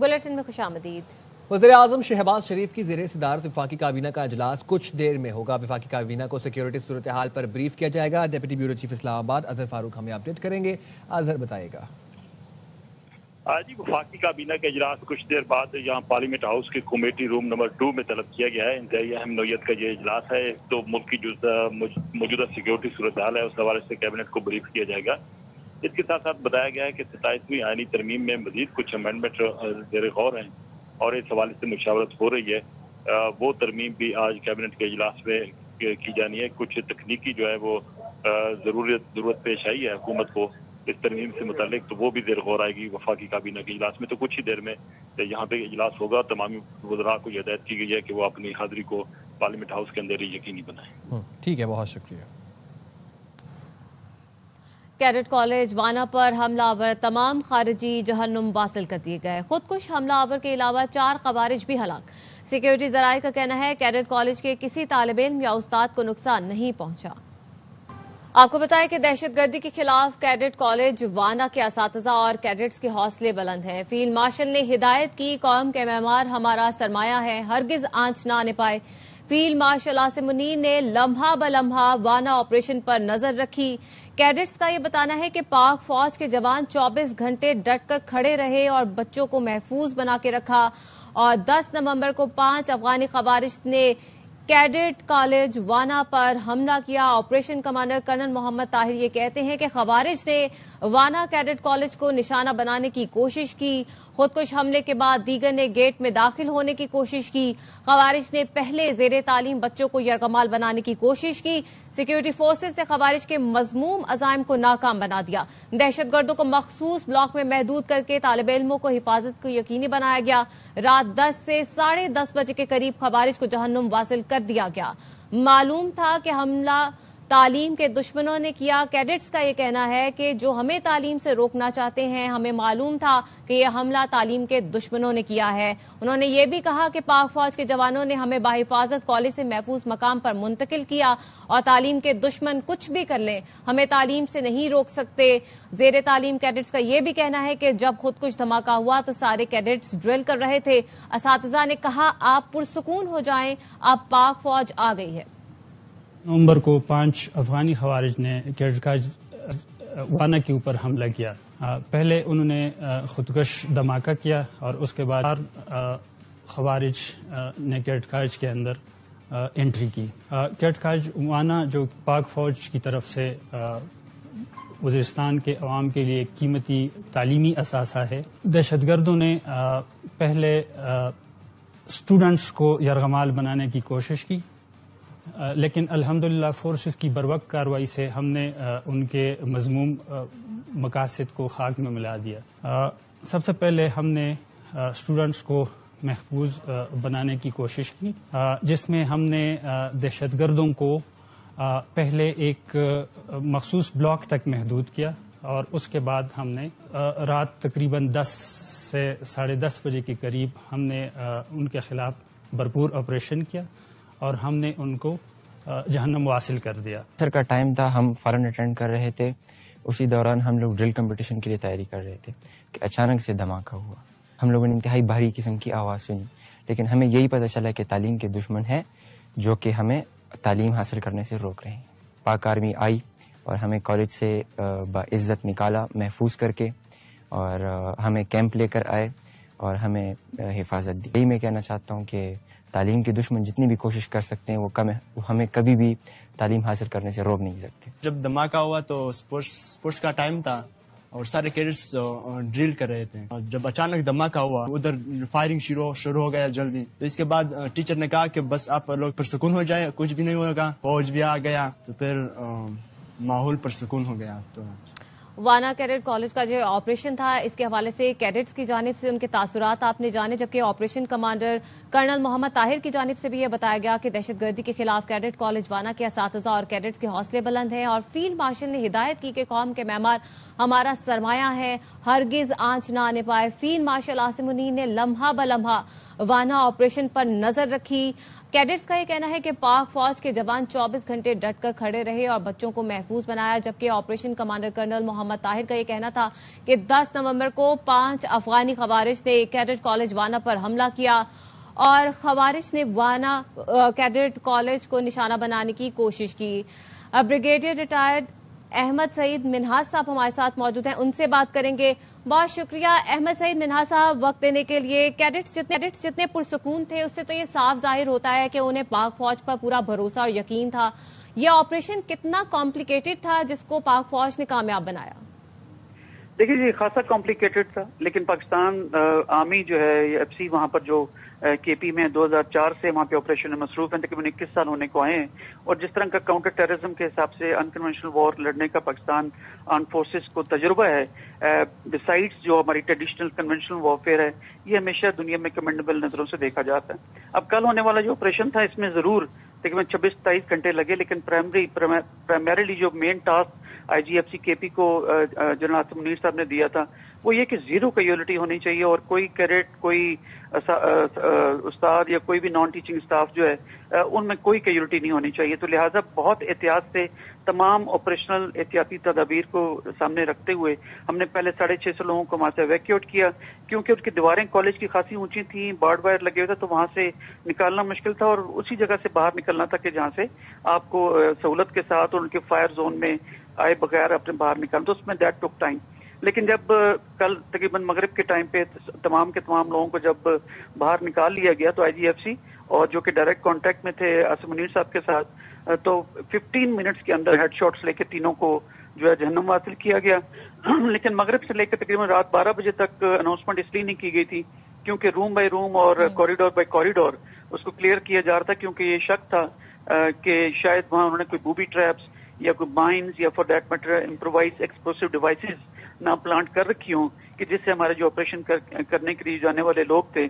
Bulletin में खुशामदीद। वज़ीर-ए-आज़म शहबाज शरीफ की ज़ेरे सदारत वफाकी काबीना का इजलास कुछ देर में होगा। वफाकी काबीना को सिक्योरिटी सूरत हाल पर ब्रीफ किया जाएगा। Deputy bureau chief Islamabad Azhar Farooq हमें अपडेट करेंगे। अजहर बताएगा। जी, वफाकी काबीना का इजलास कुछ देर बाद यहाँ पार्लियामेंट हाउस के कमेटी रूम नंबर 2 में तलब किया गया है। इंतहाई अहम नौयत का ये इजलास है। तो मुल्क की जो मौजूदा सिक्योरिटी सूरत हाल है उस हवाले से कैबिनेट को ब्रीफ किया जाएगा। इसके साथ साथ बताया गया है कि 27वीं आईनी तरमीम में मजीद कुछ अमेंडमेंट ज़ेर गौर हैं और इस हवाले से मुशावरत हो रही है। वो तरमीम भी आज कैबिनेट के इजलास में की जानी है। कुछ तकनीकी जो है वो ज़रूरत पेश आई है हुकूमत को इस तरमीम से मुतालिक, तो वो भी ज़ेर गौर आएगी वफाकी काबीना के इजलास में। तो कुछ ही देर में यहाँ पे इजलास होगा। तमाम वज़रा को हिदायत की गई है कि वो अपनी हाज़िरी को पार्लियामेंट हाउस के अंदर ही यकीनी बनाएं। ठीक है, बहुत शुक्रिया। कैडेट कॉलेज वाना पर हमलावर तमाम खारिजी जहन्नुम वासिल कर दिए गए। खुदकुश हमलावर के अलावा 4 खवारिज भी हलाक। सिक्योरिटी जराये का कहना है कैडेट कॉलेज के किसी तालिब इल्म या उस्ताद को नुकसान नहीं पहुंचा। आपको बताएं कि दहशतगर्दी के खिलाफ कैडेट कॉलेज वाना के असातिज़ा और कैडेट्स के हौसले बुलंद हैं। फील्ड मार्शल ने हिदायत की, कौम के मेहमान हमारा सरमाया है, हरगिज आंच ना आने पाए। फील्ड मार्शल आसिम मुनीर ने लम्हा ब लम्हा वाना ऑपरेशन पर नजर रखी। कैडेट्स का ये बताना है कि पाक फौज के जवान 24 घंटे डटकर खड़े रहे और बच्चों को महफूज बना के रखा। और 10 नवंबर को 5 अफगानी खवारिज ने कैडेट कॉलेज वाना पर हमला किया। Operation commander colonel Mohammad Tahir ये कहते हैं कि खवारिज ने वाना कैडेट कॉलेज को निशाना बनाने की कोशिश की। खुदकुश हमले के बाद दीगर ने गेट में दाखिल होने की कोशिश की। खवारिज ने पहले ज़ेरे तालीम बच्चों को यरगमाल बनाने की कोशिश की। सिक्योरिटी फोर्सेज ने खवारिज के मजमूम अज़ाइम को नाकाम बना दिया। दहशतगर्दों को मखसूस ब्लॉक में महदूद करके तालिब इल्मों को हिफाजत को यकीनी बनाया गया। रात 10 से 10:30 बजे के करीब खवारिज को जहन्नुम वासिल कर दिया गया। मालूम था कि हमला तालीम के दुश्मनों ने किया। कैडेट्स का ये कहना है कि जो हमें तालीम से रोकना चाहते हैं, हमें मालूम था कि यह हमला तालीम के दुश्मनों ने किया है। उन्होंने ये भी कहा कि पाक फौज के जवानों ने हमें बाहिफाजत कॉलेज से महफूज मकाम पर मुंतकिल किया और तालीम के दुश्मन कुछ भी कर लें, हमें तालीम से नहीं रोक सकते। जेर तालीम कैडेट्स का ये भी कहना है कि जब खुद कुछ धमाका हुआ तो सारे कैडेट्स ड्रिल कर रहे थे। असातिज़ा ने कहा, आप पुरसुकून हो जाएं, अब पाक फौज आ गई है। नवंबर को 5 अफगानी खवारिज ने कैडेट कॉलेज वाना के ऊपर हमला किया। पहले उन्होंने खुदकश धमाका किया और उसके बाद खवारिज ने कैडेट कॉलेज के अंदर एंट्री की। कैडेट कॉलेज वाना जो पाक फौज की तरफ से वज़ीरिस्तान के अवाम के लिए कीमती तालीमी असासा है। दहशतगर्दों ने पहले स्टूडेंट्स को यरगमाल बनाने की कोशिश की, लेकिन अल्हम्दुलिल्लाह फोर्सेस की बरवक्त कार्रवाई से हमने उनके मजमूम मकासद को खाक में मिला दिया। सबसे पहले हमने स्टूडेंट्स को महफूज बनाने की कोशिश की, जिसमें हमने दहशतगर्दों को पहले एक मखसूस ब्लॉक तक महदूद किया और उसके बाद हमने रात तकरीबन 10 से 10:30 बजे के करीब हमने उनके खिलाफ भरपूर ऑपरेशन किया और हमने उनको जहन्नम वासिल कर दिया। सर का टाइम था, हम फौरन अटेंड कर रहे थे। उसी दौरान हम लोग ड्रिल कंपटीशन के लिए तैयारी कर रहे थे कि अचानक से धमाका हुआ। हम लोगों ने इंतहाई भारी किस्म की आवाज़ सुनी, लेकिन हमें यही पता चला कि तालीम के दुश्मन है जो कि हमें तालीम हासिल करने से रोक रहे हैं। पाक आर्मी आई और हमें कॉलेज से बाइज्जत निकाला महफूज करके, और हमें कैंप लेकर आए और हमें हिफाजत दी। यही मैं कहना चाहता हूँ कि तालीम के दुश्मन जितनी भी कोशिश कर सकते हैं वो कम है, वो हमें कभी भी तालीम हासिल करने से रोक नहीं सकते। जब धमाका हुआ तो स्पोर्ट्स का टाइम था और सारे कैडेट्स ड्रिल कर रहे थे। और जब अचानक धमाका हुआ उधर फायरिंग शुरू हो गया जल्दी। तो इसके बाद टीचर ने कहा कि बस आप लोग पुरसुकून हो जाए, कुछ भी नहीं होगा। फौज भी आ गया तो फिर माहौल पुरसुकून हो गया। तो वाना कैडेट कॉलेज का जो ऑपरेशन था, इसके हवाले से कैडेट्स की जानिब से उनके तासुरात आपने जाने, जबकि operation commander colonel Mohammad Tahir की जानिब से भी यह बताया गया कि दहशतगर्दी के खिलाफ कैडेट कॉलेज वाना के असातिज़ा और कैडेट्स के हौसले बुलंद हैं। और फील्ड मार्शल ने हिदायत की कि कौम के मेहमान हमारा सरमाया है, हरगिज आंच न आने पाए। फील्ड मार्शल आसिम मुनीर ने लम्हा ब लम्हा वाना ऑपरेशन पर नजर रखी। कैडेट्स का ये कहना है कि पाक फौज के जवान 24 घंटे डट कर खड़े रहे और बच्चों को महफूज बनाया, जबकि operation commander colonel Mohammad Tahir का ये कहना था कि 10 नवंबर को 5 अफगानी खवारिज ने कैडेट कॉलेज वाना पर हमला किया और खवारिज ने वाना कैडेट कॉलेज को निशाना बनाने की कोशिश की। ब्रिगेडियर रिटायर्ड अहमद सईद मिन्हाज साहब हमारे साथ मौजूद हैं, उनसे बात करेंगे। बहुत शुक्रिया अहमद सईद मिन्हाज साहब वक्त देने के लिए। कैडेट्स जितने पुरसकून थे उससे तो ये साफ जाहिर होता है कि उन्हें पाक फौज पर पूरा भरोसा और यकीन था। ये ऑपरेशन कितना कॉम्प्लिकेटेड था जिसको पाक फौज ने कामयाब बनाया? देखिए जी, खासा कॉम्प्लिकेटेड था, लेकिन पाकिस्तान आर्मी जो है एफसी वहां पर जो केपी में 2004 से वहां पे ऑपरेशन में मसरूफ है, तकरीबन 21 साल होने को आए हैं। और जिस तरह का काउंटर टेररिज्म के हिसाब से अनकन्वेंशनल वॉर लड़ने का पाकिस्तान आर्म फोर्सेस को तजुर्बा है, बिसाइड्स जो हमारी ट्रेडिशनल कन्वेंशनल वॉरफेयर है, ये हमेशा दुनिया में कमेंडेबल नजरों से देखा जाता है। अब कल होने वाला जो ऑपरेशन था इसमें जरूर तकरीबन 26-27 घंटे लगे, लेकिन प्राइमरीली जो मेन टास्क आईजीएफसी केपी को जनरल आसिम मुनीर साहब ने दिया था वो ये कि जीरो कैजुअलिटी होनी चाहिए और कोई कैडेट, कोई उस्ताद या कोई भी नॉन टीचिंग स्टाफ जो है उनमें कोई कैजुअलिटी नहीं होनी चाहिए। तो लिहाजा बहुत एहतियात से तमाम ऑपरेशनल एहतियाती तदाबीर को सामने रखते हुए हमने पहले 650 लोगों को वहां से एवैक्यूएट किया, क्योंकि उनकी दीवारें कॉलेज की खासी ऊंची थी, बार्ड वायर लगे हुए थे, तो वहां से निकालना मुश्किल था और उसी जगह से बाहर निकलना था कि जहां से आपको सहूलत के साथ और उनके फायर जोन में आए बगैर अपने बाहर निकालना, तो उसमें दैट टुक टाइम। लेकिन जब कल तकरीबन मगरिब के टाइम पे तमाम के तमाम लोगों को जब बाहर निकाल लिया गया तो आईजीएफसी और जो कि डायरेक्ट कांटेक्ट में थे आसिम मुनीर साहब के साथ, तो 15 मिनट्स के अंदर हेडशॉट्स लेके तीनों को जो है जहन्नम हासिल किया गया। लेकिन मगरिब से लेकर तकरीबन रात 12 बजे तक अनाउंसमेंट इसलिए नहीं की गई थी क्योंकि रूम बाय रूम और कॉरिडोर बाय कॉरिडोर उसको क्लियर किया जा रहा था, क्योंकि ये शक था कि शायद वहां उन्होंने कोई बूबी ट्रैप्स या कोई माइंस या for that matter improvise explosive devices ना प्लांट कर रखी हों कि जिससे हमारे जो ऑपरेशन करने के लिए जाने वाले लोग थे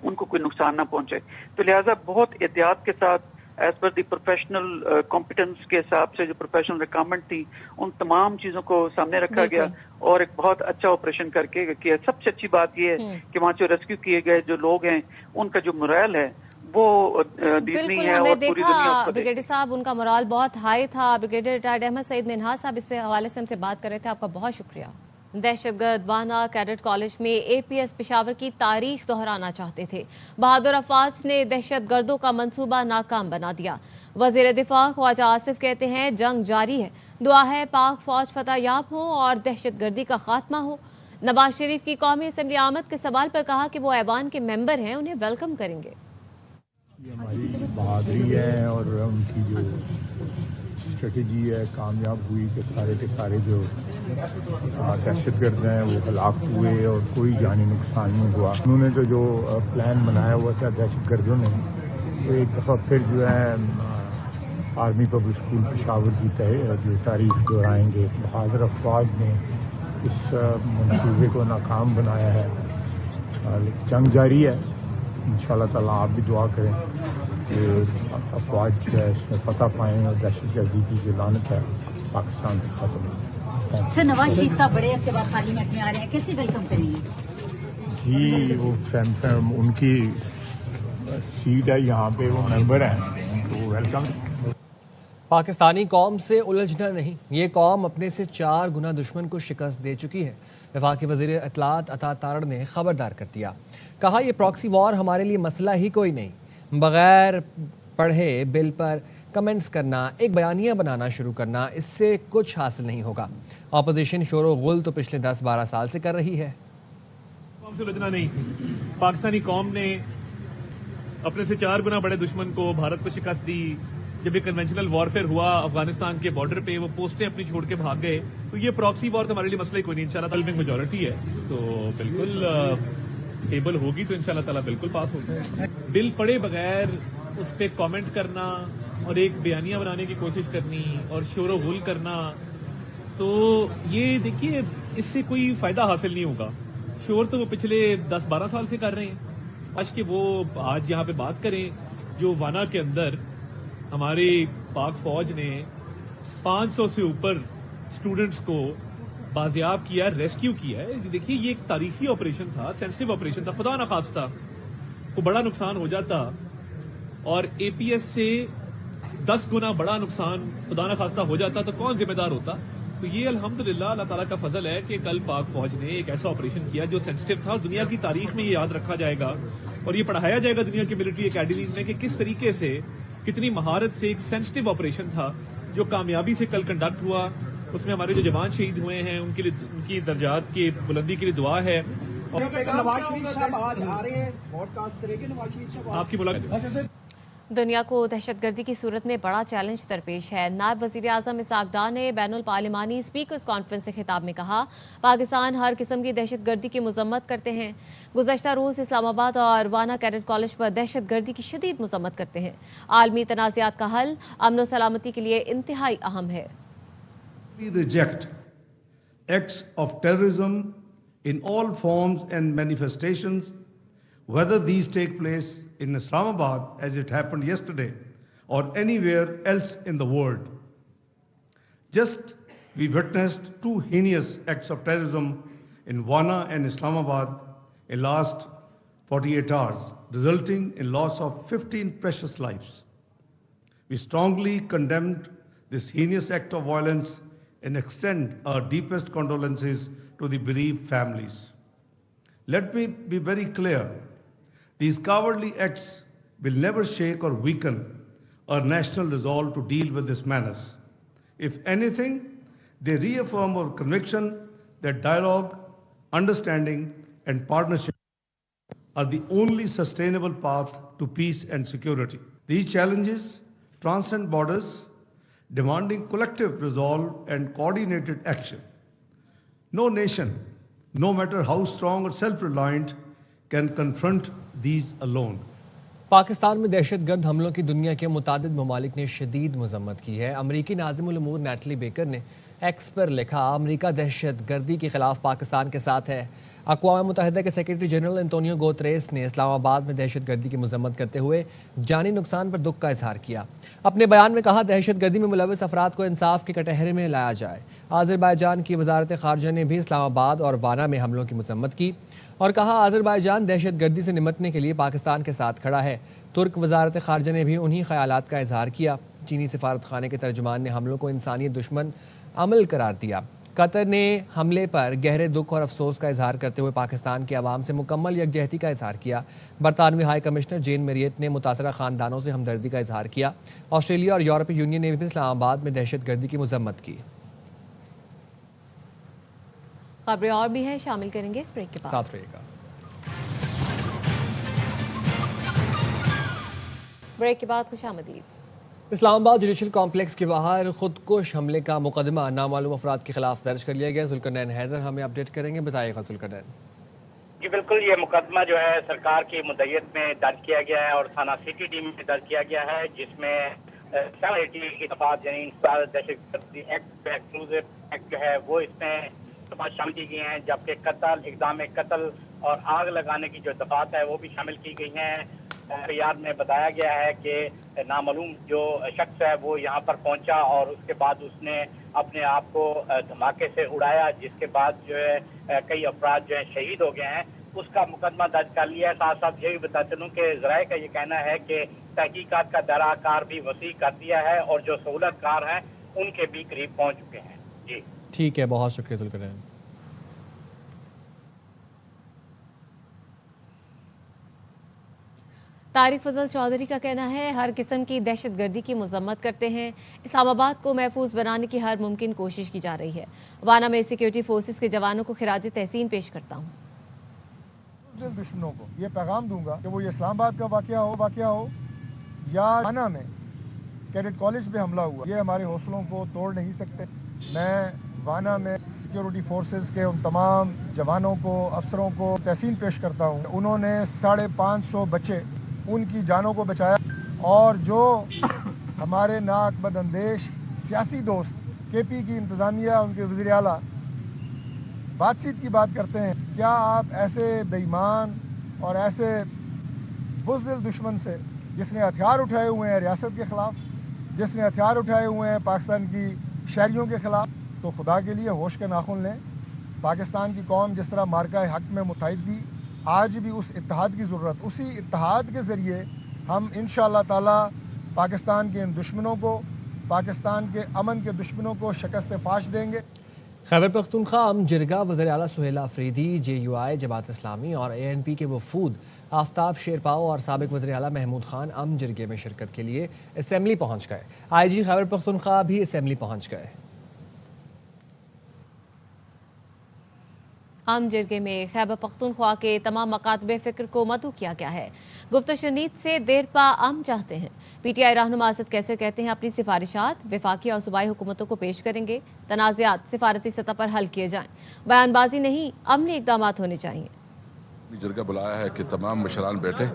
उनको कोई नुकसान ना पहुंचे। तो लिहाजा बहुत एहतियात के साथ as per the professional competence के हिसाब से जो प्रोफेशनल रिक्वायरमेंट थी उन तमाम चीजों को सामने रखा गया और एक बहुत अच्छा ऑपरेशन करके किया। सबसे अच्छी बात यह है कि वहाँ जो रेस्क्यू किए गए जो लोग हैं उनका जो मोरल है वो बिल्कुल है हमने और पूरी देखा ब्रिगेडियर साहब उनका मोरल बहुत हाई था। ब्रिगेडियर रिटायर्ड अहमद सईद मिन्हाज साहब इस हवाले से हमसे बात कर रहे थे, आपका बहुत शुक्रिया। दहशतगर्द वाना कैडेट कॉलेज में एपीएस पेशावर की तारीख दोहराना चाहते थे। बहादुर अफवाज ने दहशतगर्दों का मंसूबा नाकाम बना दिया। वजीर दिफा ख्वाजा आसिफ कहते हैं जंग जारी है, दुआ है पाक फौज फतह याब हो और दहशतगर्दी का खात्मा हो। नवाज शरीफ की कौमी असम्बली आमद के सवाल पर कहा कि वो ऐवान के मेंबर हैं, उन्हें वेलकम करेंगे। ये हमारी बहादुरी है और उनकी जो स्ट्रेटजी है कामयाब हुई कि सारे के सारे जो दहशतगर्द हैं वो हलाक हुए और कोई जानी नुकसान नहीं हुआ। उन्होंने तो जो प्लान बनाया हुआ था दहशतगर्दों ने, तो एक दफ़ा फिर जो है आर्मी पब्लिक स्कूल पेशावर की जो तारीख दोहराएंगे। बहादुर अफवाज ने इस मंसूबे को नाकाम बनाया है। जंग जारी है, इंशाअल्लाह ताला आप भी दुआ करें कि अफवाज जो है इसमें फतह पाएं और दहशतगर्दी की जो लानत है पाकिस्तान से खत्म हो। सर, नवाज शरीफ साहब बड़े अरसे बाद पार्लियामेंट में आ रहे हैं, कैसे वेलकम करेंगे? जी वो उनकी सीट है यहाँ पे, वो मेंबर हैं, तो वेलकम। पाकिस्तानी कौम से उलझना नहीं, ये कौम अपने से 4 गुना दुश्मन को शिकस्त दे चुकी है। वफाकी वज़ीर इत्तलात अता तारड़ ने खबरदार कर दिया, कहा यह प्रॉक्सी वॉर हमारे लिए मसला ही कोई नहीं। बगैर पढ़े बिल पर कमेंट्स करना, एक बयानिया बनाना शुरू करना, इससे कुछ हासिल नहीं होगा। अपोजिशन शोर गुल तो पिछले 10-12 साल से कर रही है। कौम से उलझना नहीं, पाकिस्तानी कौम ने अपने से 4 गुना बड़े दुश्मन को, भारत को शिकस्त दी। जब ये कन्वेंशनल वॉरफेयर हुआ अफगानिस्तान के बॉर्डर पे, वो पोस्टें अपनी छोड़ के भाग गए, तो ये प्रॉक्सी वॉर तो हमारे लिए मसला ही कोई नहीं। इंशाल्लाह ताला में मेजॉरिटी है तो बिल्कुल टेबल होगी तो इंशाल्लाह ताला बिल्कुल पास होगा। बिल पढ़े बगैर उस पर कॉमेंट करना और एक बयानिया बनाने की कोशिश करनी और शोर गुल करना, तो ये देखिए इससे कोई फायदा हासिल नहीं होगा। शोर तो वो पिछले 10-12 साल से कर रहे हैं। आज के वो आज यहाँ पे बात करें जो वाना के अंदर हमारी पाक फौज ने 500 से ऊपर स्टूडेंट्स को बाजियाब किया, रेस्क्यू किया है। देखिए ये एक तारीखी ऑपरेशन था, सेंसिटिव ऑपरेशन था। खुदा न खास्ता को बड़ा नुकसान हो जाता اور اے پی ایس سے 10 گنا بڑا نقصان خدا نخواستہ ہو جاتا تو کون ذمہ دار ہوتا؟ تو یہ الحمدللہ اللہ تعالیٰ کا فضل ہے کہ کل پاک فوج نے ایک ایسا آپریشن کیا جو سینسٹیو تھا، اور دنیا کی تاریخ میں یہ یاد رکھا جائے گا اور یہ پڑھایا جائے گا دنیا کی ملٹری اکیڈمیز میں کہ کس طریقے سے، کتنی مہارت سے ایک سینسٹیو آپریشن تھا جو کامیابی سے کل کنڈکٹ ہوا. اس میں ہمارے جو جوان شہید ہوئے ہیں ان کے لیے، ان کی درجات کی بلندی کے لیے دعا ہے. نواز شریف صاحب آج آ رہے ہیں، پوڈ کاسٹ کریں گے نواز شریف صاحب آپ کی ملاقات. دنیا کو دہشت گردی کی صورت میں بڑا چیلنج درپیش ہے. نائب وزیر اعظم اسحاق ڈار نے بین الپارلیمانی اسپیکرز کانفرنس سے خطاب میں کہا، پاکستان ہر قسم کی دہشت گردی کی مذمت کرتے ہیں. گزشتہ روز اسلام آباد اور وانا کیڈٹ کالج پر دہشت گردی کی شدید مذمت کرتے ہیں. عالمی تنازعات کا حل امن و سلامتی کے لیے انتہائی اہم ہے. We reject acts of terrorism in all forms and manifestations, whether these take place in Islamabad as it happened yesterday or anywhere else in the world. Just we witnessed 2 heinous acts of terrorism in Wana and Islamabad in last 48 hours, resulting in loss of 15 precious lives. We strongly condemned this heinous act of violence and extend our deepest condolences to the bereaved families. Let me be very clear. These cowardly acts will never shake or weaken our national resolve to deal with this menace. If anything, they reaffirm our conviction that dialogue, understanding, and partnership are the only sustainable path to peace and security. These challenges transcend borders, demanding collective resolve and coordinated action. No nation, no matter how strong or self-reliant, can confront these alone. Pakistan میں دہشت گرد حملوں کی دنیا کے متعدد ممالک نے شدید مذمت کی ہے. امریکی ناظم الامور نیٹلی بیکر نے ایکس پر لکھا، امریکہ دہشت گردی کے خلاف پاکستان کے ساتھ ہے. اقوام متحدہ کے سیکرٹری جنرل انتونیو گوتریس نے اسلام آباد میں دہشت گردی کی مذمت کرتے ہوئے جانی نقصان پر دکھ کا اظہار کیا. اپنے بیان میں کہا، دہشت گردی میں ملوث افراد کو انصاف کے کٹہرے میں لایا جائے. آذربائیجان کی وزارت خارجہ نے بھی اسلام آباد اور وانا میں حملوں کی مذمت کی اور کہا، آذربائیجان دہشت گردی سے نمٹنے کے لیے پاکستان کے ساتھ کھڑا ہے. ترک وزارت خارجہ نے بھی انہی خیالات کا اظہار کیا. چینی سفارت خانے کے ترجمان نے حملوں کو انسانیت دشمن عمل قرار دیا. قطر نے حملے پر گہرے دکھ اور افسوس کا اظہار کرتے ہوئے پاکستان کے عوام سے مکمل یکجہتی کا اظہار کیا. برطانوی ہائی کمشنر جین میریٹ نے متاثرہ خاندانوں سے ہمدردی کا اظہار کیا. آسٹریلیا اور یورپی یونین نے بھی اسلام آباد میں دہشت گردی کی مذمت کی. خبریں اور بھی ہیں، شامل کریں گے اس بریک کے بعد. ساتھ رہے گا. بریک کے بعد خوش آمدید. اسلام آباد جوڈیشل کمپلیکس کے باہر خودکش حملے کا مقدمہ نامعلوم افراد کے خلاف درج کر لیا گیا. ذوالقرنین حیدر ہمیں اپڈیٹ کریں گے، بتائیے گا ذوالقرنین. جی بالکل، یہ مقدمہ جو ہے سرکار کی مدعیت میں درج کیا گیا ہے اور تھانہ سٹی ٹیم میں درج کیا گیا ہے، جس میں کی دفعات یعنی دہشت گردی ایکٹ جو ہے وہ اس میں شامل کی گئی ہیں، جبکہ قتل، اقدام قتل اور آگ لگانے کی جو دفعات ہے وہ بھی شامل کی گئی ہیں. یاد میں بتایا گیا ہے کہ نامعلوم جو شخص ہے وہ یہاں پر پہنچا اور اس کے بعد اس نے اپنے آپ کو دھماکے سے اڑایا، جس کے بعد جو ہے کئی افراد جو ہیں شہید ہو گئے ہیں. اس کا مقدمہ درج کر لیا ہے. ساتھ ساتھ یہ بھی بتا چلوں کہ ذرائع کا یہ کہنا ہے کہ تحقیقات کا دائرہ کار بھی وسیع کر دیا ہے اور جو سہولت کار ہیں ان کے بھی قریب پہنچ چکے ہیں. جی ٹھیک ہے، بہت شکریہ ذوالقرنین. طارق فضل چودھری کا کہنا ہے، ہر قسم کی دہشت گردی کی مذمت کرتے ہیں. اسلام آباد کو محفوظ بنانے کی ہر ممکن کوشش کی جا رہی ہے. وانا میں سیکیورٹی فورسز کے جوانوں کو خراج تحسین پیش کرتا ہوں. دشمنوں کو یہ پیغام دوں گا کہ وہ یہ اسلام آباد کا واقعہ ہو یا وانا میں کیڈٹ کالج پہ حملہ ہوا، یہ ہمارے حوصلوں کو توڑ نہیں سکتے. میں وانا میں سیکیورٹی فورسز کے ان تمام جوانوں کو، افسروں کو تحسین پیش کرتا ہوں. انہوں نے 550 بچے، ان کی جانوں کو بچایا. اور جو ہمارے ناک بد اندیش سیاسی دوست کے پی کی انتظامیہ، ان کے وزیر اعلیٰ بات چیت کی بات کرتے ہیں، کیا آپ ایسے بے ایمان اور ایسے بزدل دشمن سے، جس نے ہتھیار اٹھائے ہوئے ہیں ریاست کے خلاف، جس نے ہتھیار اٹھائے ہوئے ہیں پاکستان کی شہریوں کے خلاف، تو خدا کے لیے ہوش کے ناخن لیں. پاکستان کی قوم جس طرح مارکہ حق میں متحد تھی، آج بھی اس اتحاد کی ضرورت، اسی اتحاد کے ذریعے हम इंशाअल्लाह ताला पाकिस्तान के इन दुश्मनों को, पाकिस्तान के अमन के दुश्मनों को शिकस्त फाश देंगे। खैबर पख्तूनख्वा अम जिरगा वज़ीर आला सुहेल आफरीदी, JUI जमात इस्लामी और ANP के वफूद आफ्ताब शेरपाओ और साबिक वज़ीर आला महमूद खान अम जिरगे में शिरकत के लिए असम्बली पहुँच गए। IG खैबर पख्तूनख्वा भी असम्बली पहुँच गए। अम जिरगे में खैबर पख्तूनख्वा के तमाम मकातबे फ़िक्र को मदऊ किया गया है। गुफ्त शनीद से देर पा अम चाहते हैं। PTI रहनुमा असद कैसर कहते हैं अपनी सिफारिशात वफाकी और सूबाई हुकूमतों को पेश करेंगे। तनाज़ात सिफारती सतह पर हल किए जाएं, बयानबाजी नहीं, अमली इक़दामात होने चाहिए। जरगा बुलाया है कि तमाम मशरान बैठे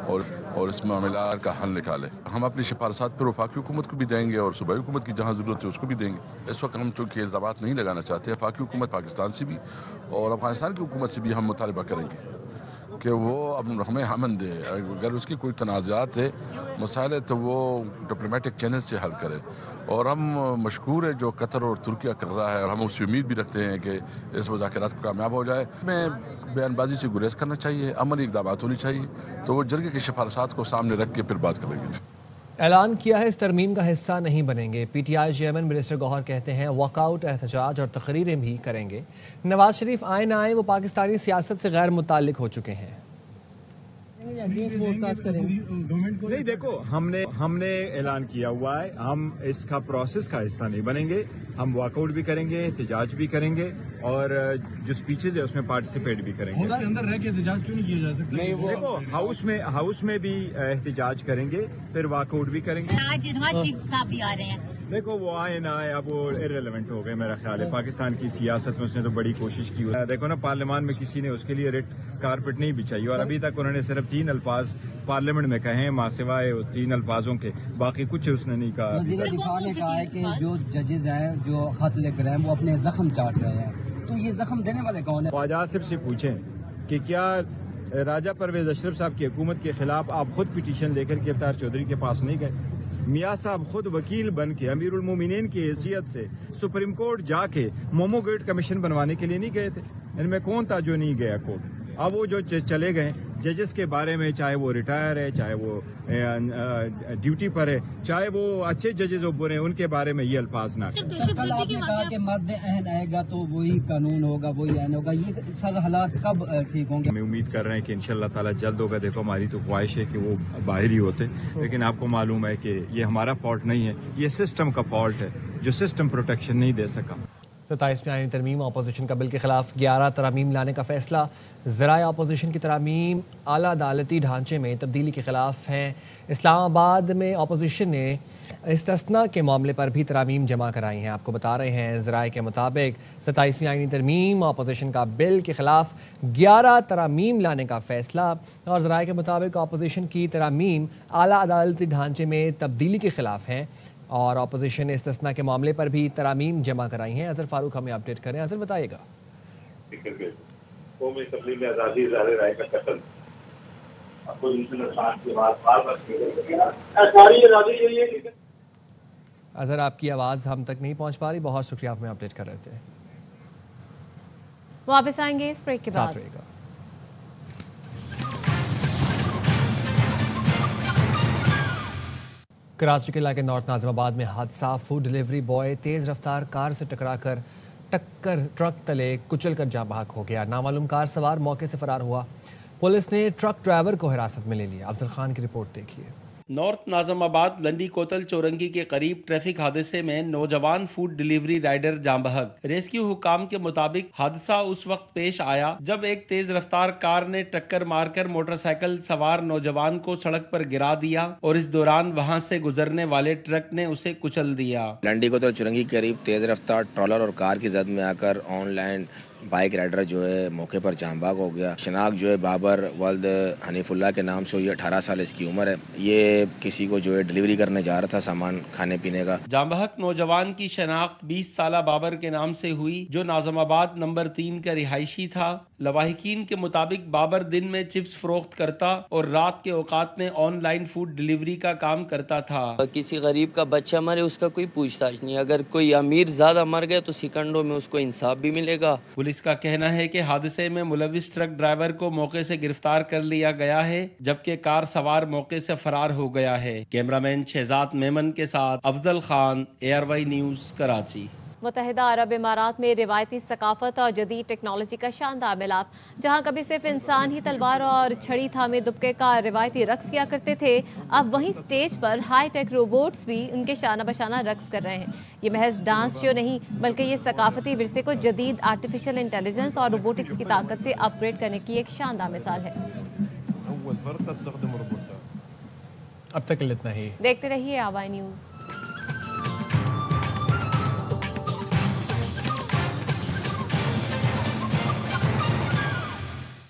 और इस मामला का हल निकाले। हम अपनी सिफारिशात पर वफाकी हुकूमत को भी देंगे और सूबाई हुकूमत की जहाँ ज़रूरत है उसको भी देंगे। इस वक्त हम चूँकि इल्ज़ामात नहीं लगाना चाहते, वफाकी हुकूमत पाकिस्तान से भी और अफगानिस्तान की हुकूमत से भी हम मुतालबा करेंगे कि वो अब हमें हमन दे। अगर उसकी कोई तनाज़ात है, मसाइल है, तो वो डिप्लोमेटिक चैनल से हल करे। और हम मशकूर है जो कतर और तुर्किया कर रहा है और हम उससे उम्मीद भी रखते हैं कि इस मुज़ाकरात को कामयाब हो जाए। हमें बयानबाजी से गुरेज करना चाहिए, अमली इक़दामात होनी चाहिए, तो वो जरगे की सिफारिशात को सामने रख के फिर बात करेंगे। ऐलान किया है इस तरमीम का हिस्सा नहीं बनेंगे। PTI चेयरमैन मिनिस्टर गौहर कहते हैं वॉकआउट, एहतजाज और तकरीरें भी करेंगे। नवाज शरीफ आए ना आए वो पाकिस्तानी सियासत से गैर मुताल्लिक हो चुके हैं। नहीं, देखो हमने ऐलान किया हुआ है, हम इसका प्रोसेस का हिस्सा नहीं बनेंगे। हम वॉकआउट भी करेंगे, एहतजाज भी करेंगे और जो स्पीचेज है उसमें पार्टिसिपेट भी करेंगे। उसके अंदर रह के एहतजाज क्यों नहीं किया जा सकता? नहीं, वो देखो हाउस में भी एहतजाज करेंगे, फिर वॉकआउट भी करेंगे। आज नवाज शरीफ साहब भी आ रहे हैं। देखो वो आए ना आए, अब वो इररिलेवेंट हो गए मेरा ख्याल है। पाकिस्तान की सियासत में उसने तो बड़ी कोशिश की है। देखो ना, पार्लियामान में किसी ने उसके लिए रेड कारपेट नहीं बिछाई और अभी तक उन्होंने सिर्फ 3 अल्फाज पार्लियामेंट में कहे हैं, मासिवाए उस 3 अल्फाजों के, बाकी कुछ उसने नहीं कहा। वज़ीर दिफा ने कहा है कि जो जजेज हैं, जो खत लिख रहे हैं, वो अपने जख्म चाट रहे हैं, तो ये जख्म देने वाले कौन है? ख्वाजा आसिफ से पूछें कि क्या राजा परवेज अशरफ साहब की हुकूमत के खिलाफ आप खुद पिटीशन लेकर के अवतार चौधरी के पास नहीं गए? मियाँ साहब खुद वकील बन के अमीरुल मोमिनीन की हैसियत से सुप्रीम कोर्ट जाके मोमो गेट कमीशन बनवाने के लिए नहीं गए थे? इनमें कौन था जो नहीं गया कोर्ट? अब वो जो चले गए जजेस के बारे में, चाहे वो रिटायर है, चाहे वो ड्यूटी पर है, चाहे वो अच्छे जजेस और बुरे हैं, उनके बारे में ये अल्फाज ना करें। कल आपने कहा कि मर्द अहन आएगा तो वही कानून होगा, वही आइन होगा, ये सब हालात कब ठीक होंगे? हम उम्मीद कर रहे हैं कि इंशाल्लाह ताला जल्द होगा। देखो हमारी तो ख्वाहिश है कि वो बाहर ही होते, लेकिन आपको मालूम है कि ये हमारा फॉल्ट नहीं है, ये सिस्टम का फॉल्ट है जो सिस्टम प्रोटेक्शन नहीं दे सका। 27 में आईनी तरमीम अपोजिशन का बिल के खिलाफ 11 तरामीम लाने का फैसला। ज़राए अपोजिशन की तरामीम आला अदालती ढांचे में तब्दीली के खिलाफ हैं। इस्लामाबाद में अपोजिशन ने इस्तिस्ना के मामले पर भी तरामीम जमा कराई हैं। आपको बता रहे हैं ज़राए के मुताबिक 27वीं आईनी तरमीम अपोजिशन का बिल के खिलाफ 11 तरामीम लाने का फैसला, और ज़राए के मुताबिक अपोजिशन की तरामीम आला अदालती ढांचे में तब्दीली के खिलाफ हैं और अपोजिशन ने इस्तिस्ना के मामले पर भी तरामीम जमा कराई हैं। अजहर फारूक हमें अपडेट करें। अजहर बताइएगा। अजहर आपकी आवाज़ हम तक नहीं पहुंच पा रही, बहुत शुक्रिया, आप हमें अपडेट कर रहे थे। वापस आएंगे इस ब्रेक के बाद। कराची के इलाके नॉर्थ नाजिमाबाद में हादसा। फूड डिलीवरी बॉय तेज़ रफ्तार कार से टकराकर ट्रक तले कुचल कर जाँ बहक हो गया। नामालूम कार सवार मौके से फरार हुआ। पुलिस ने ट्रक ड्राइवर को हिरासत में ले लिया। अफजल खान की रिपोर्ट देखिए। नॉर्थ नाज़िमाबाद लंडी कोतल चौरंगी के करीब ट्रैफिक हादसे में नौजवान फूड डिलीवरी राइडर जाँ बहक। रेस्क्यू हुकाम के मुताबिक हादसा उस वक्त पेश आया जब एक तेज रफ्तार कार ने टक्कर मारकर मोटरसाइकिल सवार नौजवान को सड़क पर गिरा दिया और इस दौरान वहां से गुजरने वाले ट्रक ने उसे कुचल दिया। लंडी कोतल चौरंगी के करीब तेज रफ्तार ट्रॉलर और कार की जद में आकर ऑनलाइन बाइक राइडर जो है मौके पर जांबाग हो गया। शनाख्त जो है बाबर वल्द हनीफुल्लाह के नाम से, ये 18 साल इसकी उम्र है। ये किसी को जो है डिलीवरी करने जा रहा था सामान खाने पीने का। जांबहक नौजवान की शनाख्त 20 साल बाबर के नाम से हुई जो नाज़िमाबाद नंबर 3 का रिहायशी था। लवाहिकीन के मुताबिक बाबर दिन में चिप्स फरोख्त करता और रात के औकात में ऑनलाइन फूड डिलीवरी का काम करता था। किसी गरीब का बच्चा मरे उसका कोई पूछताछ नहीं, अगर कोई अमीर ज्यादा मर गया तो सेकंडों में उसको इंसाफ भी मिलेगा। पुलिस का कहना है कि हादसे में मुलविस ट्रक ड्राइवर को मौके से गिरफ्तार कर लिया गया है, जबकि कार सवार मौके से फरार हो गया है। कैमरामैन शहजाद मेमन के साथ अफजल खान, ARY न्यूज, कराची। मुत्तहिदा अरब इमारात में रिवायती सकाफत और जदीद टेक्नोलॉजी का शानदार मिलाप। जहां कभी सिर्फ इंसान ही तलवार और छड़ी थामे दुबके का रिवायती रक्स किया करते थे, अब वहीं स्टेज पर हाई टेक रोबोट्स भी उनके शाना बशाना रक्स कर रहे हैं। ये महज डांस शो नहीं, बल्कि ये सकाफती विरसे को जदीद आर्टिफिशियल इंटेलिजेंस और रोबोटिक्स की ताकत से अपग्रेड करने की एक शानदार मिसाल है। अब तक इतना ही। देखते रहिए ARY न्यूज।